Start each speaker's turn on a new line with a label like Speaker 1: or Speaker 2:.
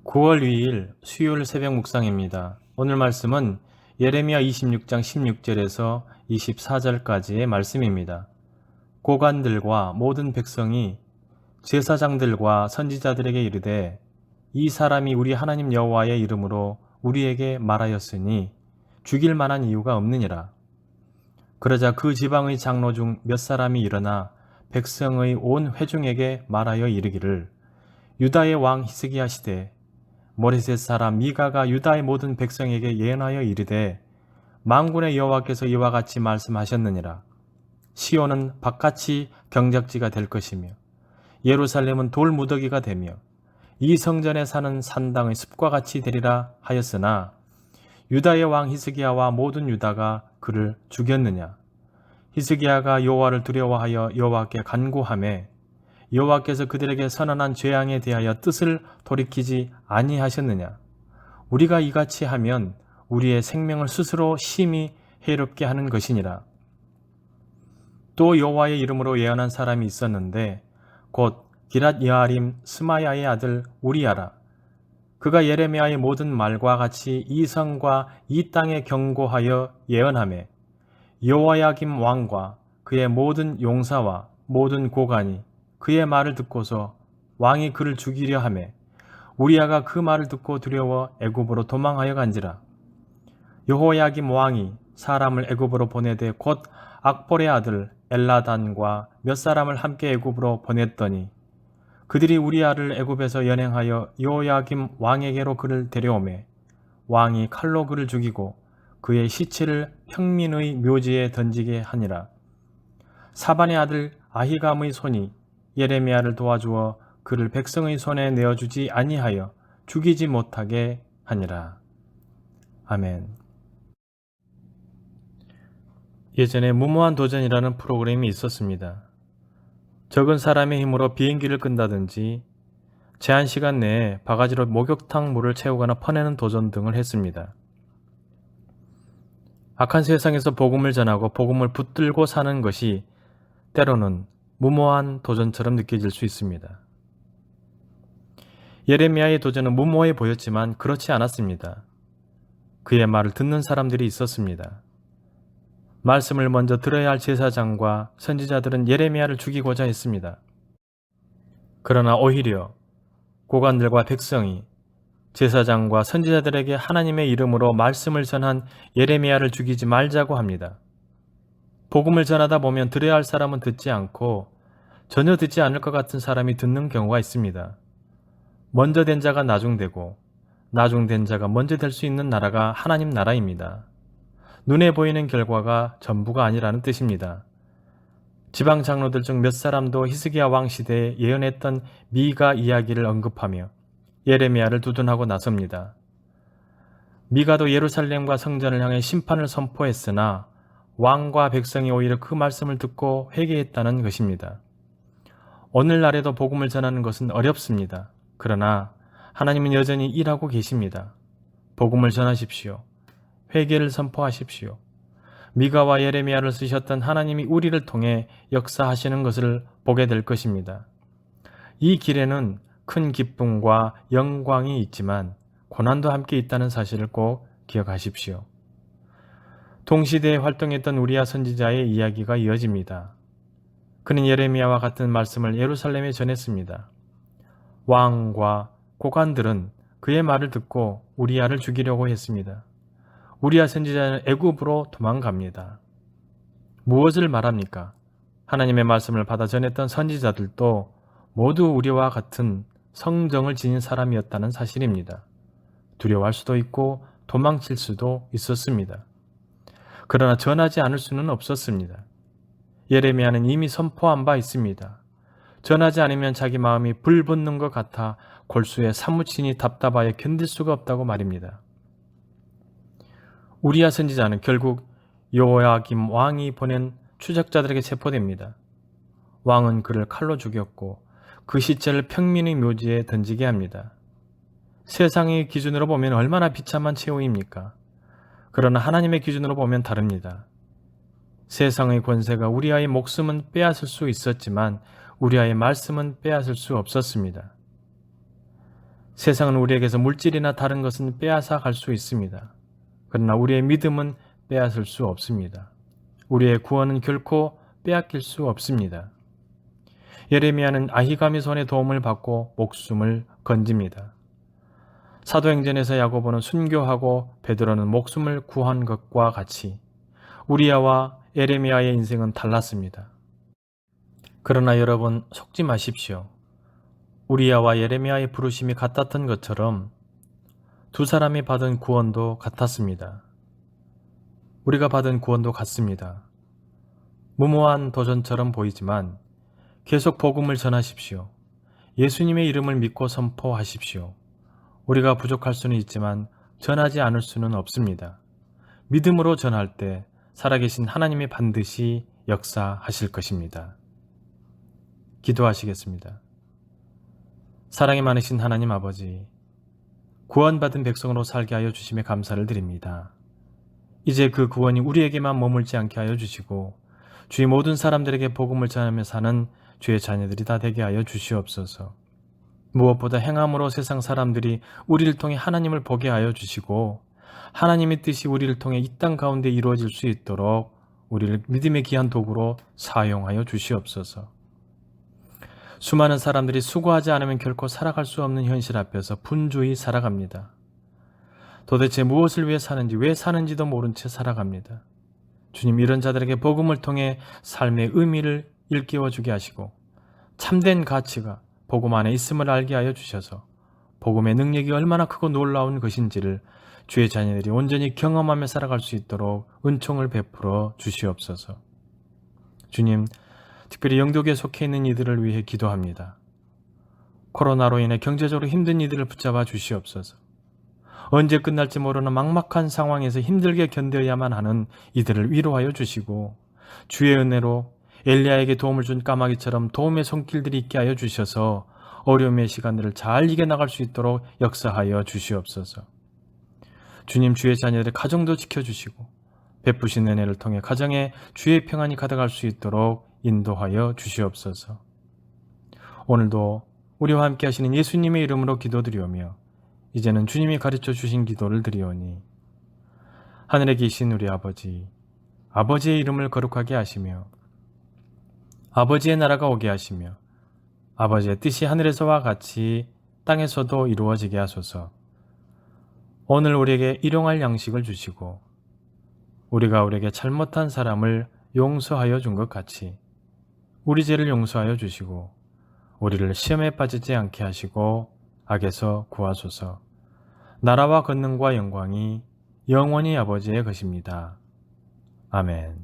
Speaker 1: 9월 2일 수요일 새벽 묵상입니다. 오늘 말씀은 예레미야 26장 16절에서 24절까지의 말씀입니다. 고관들과 모든 백성이 제사장들과 선지자들에게 이르되 이 사람이 우리 하나님 여호와의 이름으로 우리에게 말하였으니 죽일 만한 이유가 없느니라. 그러자 그 지방의 장로 중 몇 사람이 일어나 백성의 온 회중에게 말하여 이르기를 유다의 왕 히스기야 시대 모레셋 사람 미가가 유다의 모든 백성에게 예언하여 이르되 만군의 여호와께서 이와 같이 말씀하셨느니라. 시온은 바깥이 경작지가 될 것이며 예루살렘은 돌무더기가 되며 이 성전에 사는 산당의 습과 같이 되리라 하였으나 유다의 왕 히스기야와 모든 유다가 그를 죽였느냐. 히스기야가 여호와를 두려워하여 여호와께 간구하매 여호와께서 그들에게 선언한 죄악에 대하여 뜻을 돌이키지 아니하셨느냐. 우리가 이같이 하면 우리의 생명을 스스로 심히 해롭게 하는 것이니라. 또 여호와의 이름으로 예언한 사람이 있었는데 곧 기랏 여아림 스마야의 아들 우리야라. 그가 예레미야의 모든 말과 같이 이 성과 이 땅에 경고하여 예언하매 여호야김 왕과 그의 모든 용사와 모든 고관이 그의 말을 듣고서 왕이 그를 죽이려 하매 우리야가 그 말을 듣고 두려워 애굽으로 도망하여 간지라. 여호야김 왕이 사람을 애굽으로 보내되 곧 악볼의 아들 엘라단과 몇 사람을 함께 애굽으로 보냈더니 그들이 우리야를 애굽에서 연행하여 여호야김 왕에게로 그를 데려오매 왕이 칼로 그를 죽이고 그의 시체를 평민의 묘지에 던지게 하니라. 사반의 아들 아히감의 손이 예레미야를 도와주어 그를 백성의 손에 내어주지 아니하여 죽이지 못하게 하니라. 아멘. 예전에 무모한 도전이라는 프로그램이 있었습니다. 적은 사람의 힘으로 비행기를 끈다든지 제한 시간 내에 바가지로 목욕탕 물을 채우거나 퍼내는 도전 등을 했습니다. 악한 세상에서 복음을 전하고 복음을 붙들고 사는 것이 때로는 무모한 도전처럼 느껴질 수 있습니다. 예레미야의 도전은 무모해 보였지만 그렇지 않았습니다. 그의 말을 듣는 사람들이 있었습니다. 말씀을 먼저 들어야 할 제사장과 선지자들은 예레미야를 죽이고자 했습니다. 그러나 오히려 고관들과 백성이 제사장과 선지자들에게 하나님의 이름으로 말씀을 전한 예레미야를 죽이지 말자고 합니다. 복음을 전하다 보면 들어야 할 사람은 듣지 않고 전혀 듣지 않을 것 같은 사람이 듣는 경우가 있습니다. 먼저 된 자가 나중되고 나중된 자가 먼저 될 수 있는 나라가 하나님 나라입니다. 눈에 보이는 결과가 전부가 아니라는 뜻입니다. 지방 장로들 중 몇 사람도 히스기야 왕 시대에 예언했던 미가 이야기를 언급하며 예레미야를 두둔하고 나섭니다. 미가도 예루살렘과 성전을 향해 심판을 선포했으나 왕과 백성이 오히려 그 말씀을 듣고 회개했다는 것입니다. 오늘날에도 복음을 전하는 것은 어렵습니다. 그러나 하나님은 여전히 일하고 계십니다. 복음을 전하십시오. 회개를 선포하십시오. 미가와 예레미야를 쓰셨던 하나님이 우리를 통해 역사하시는 것을 보게 될 것입니다. 이 길에는 큰 기쁨과 영광이 있지만 고난도 함께 있다는 사실을 꼭 기억하십시오. 동시대에 활동했던 우리야 선지자의 이야기가 이어집니다. 그는 예레미야와 같은 말씀을 예루살렘에 전했습니다. 왕과 고관들은 그의 말을 듣고 우리야를 죽이려고 했습니다. 우리야 선지자는 애굽으로 도망갑니다. 무엇을 말합니까? 하나님의 말씀을 받아 전했던 선지자들도 모두 우리와 같은 성정을 지닌 사람이었다는 사실입니다. 두려워할 수도 있고 도망칠 수도 있었습니다. 그러나 전하지 않을 수는 없었습니다. 예레미야는 이미 선포한 바 있습니다. 전하지 않으면 자기 마음이 불붙는 것 같아 골수에 사무치니 답답하여 견딜 수가 없다고 말입니다. 우리야 선지자는 결국 여호야김 왕이 보낸 추적자들에게 체포됩니다. 왕은 그를 칼로 죽였고 그 시체를 평민의 묘지에 던지게 합니다. 세상의 기준으로 보면 얼마나 비참한 최후입니까? 그러나 하나님의 기준으로 보면 다릅니다. 세상의 권세가 우리아의 목숨은 빼앗을 수 있었지만 우리아의 말씀은 빼앗을 수 없었습니다. 세상은 우리에게서 물질이나 다른 것은 빼앗아 갈 수 있습니다. 그러나 우리의 믿음은 빼앗을 수 없습니다. 우리의 구원은 결코 빼앗길 수 없습니다. 예레미야는 아히감의 손의 도움을 받고 목숨을 건집니다. 사도행전에서 야고보는 순교하고 베드로는 목숨을 구한 것과 같이 우리야와 예레미야의 인생은 달랐습니다. 그러나 여러분, 속지 마십시오. 우리야와 예레미야의 부르심이 같았던 것처럼 두 사람이 받은 구원도 같았습니다. 우리가 받은 구원도 같습니다. 무모한 도전처럼 보이지만 계속 복음을 전하십시오. 예수님의 이름을 믿고 선포하십시오. 우리가 부족할 수는 있지만 전하지 않을 수는 없습니다. 믿음으로 전할 때 살아계신 하나님이 반드시 역사하실 것입니다. 기도하시겠습니다. 사랑이 많으신 하나님 아버지, 구원받은 백성으로 살게 하여 주심에 감사를 드립니다. 이제 그 구원이 우리에게만 머물지 않게 하여 주시고 주의 모든 사람들에게 복음을 전하며 사는 주의 자녀들이 다 되게 하여 주시옵소서. 무엇보다 행함으로 세상 사람들이 우리를 통해 하나님을 보게 하여 주시고 하나님의 뜻이 우리를 통해 이 땅 가운데 이루어질 수 있도록 우리를 믿음의 귀한 도구로 사용하여 주시옵소서. 수많은 사람들이 수고하지 않으면 결코 살아갈 수 없는 현실 앞에서 분주히 살아갑니다. 도대체 무엇을 위해 사는지, 왜 사는지도 모른 채 살아갑니다. 주님, 이런 자들에게 복음을 통해 삶의 의미를 일깨워 주게 하시고 참된 가치가 복음 안에 있음을 알게 하여 주셔서 복음의 능력이 얼마나 크고 놀라운 것인지를 주의 자녀들이 온전히 경험하며 살아갈 수 있도록 은총을 베풀어 주시옵소서. 주님, 특별히 영독에 속해 있는 이들을 위해 기도합니다. 코로나로 인해 경제적으로 힘든 이들을 붙잡아 주시옵소서. 언제 끝날지 모르는 막막한 상황에서 힘들게 견뎌야만 하는 이들을 위로하여 주시고 주의 은혜로 엘리야에게 도움을 준 까마귀처럼 도움의 손길들이 있게 하여 주셔서 어려움의 시간들을 잘 이겨나갈 수 있도록 역사하여 주시옵소서. 주님, 주의 자녀들의 가정도 지켜주시고 베푸신 은혜를 통해 가정에 주의 평안이 가득할 수 있도록 인도하여 주시옵소서. 오늘도 우리와 함께 하시는 예수님의 이름으로 기도드리오며 이제는 주님이 가르쳐 주신 기도를 드리오니 하늘에 계신 우리 아버지, 아버지의 이름을 거룩하게 하시며 아버지의 나라가 오게 하시며 아버지의 뜻이 하늘에서와 같이 땅에서도 이루어지게 하소서. 오늘 우리에게 일용할 양식을 주시고 우리가 우리에게 잘못한 사람을 용서하여 준 것 같이 우리 죄를 용서하여 주시고 우리를 시험에 빠지지 않게 하시고 악에서 구하소서. 나라와 권능과 영광이 영원히 아버지의 것입니다. 아멘.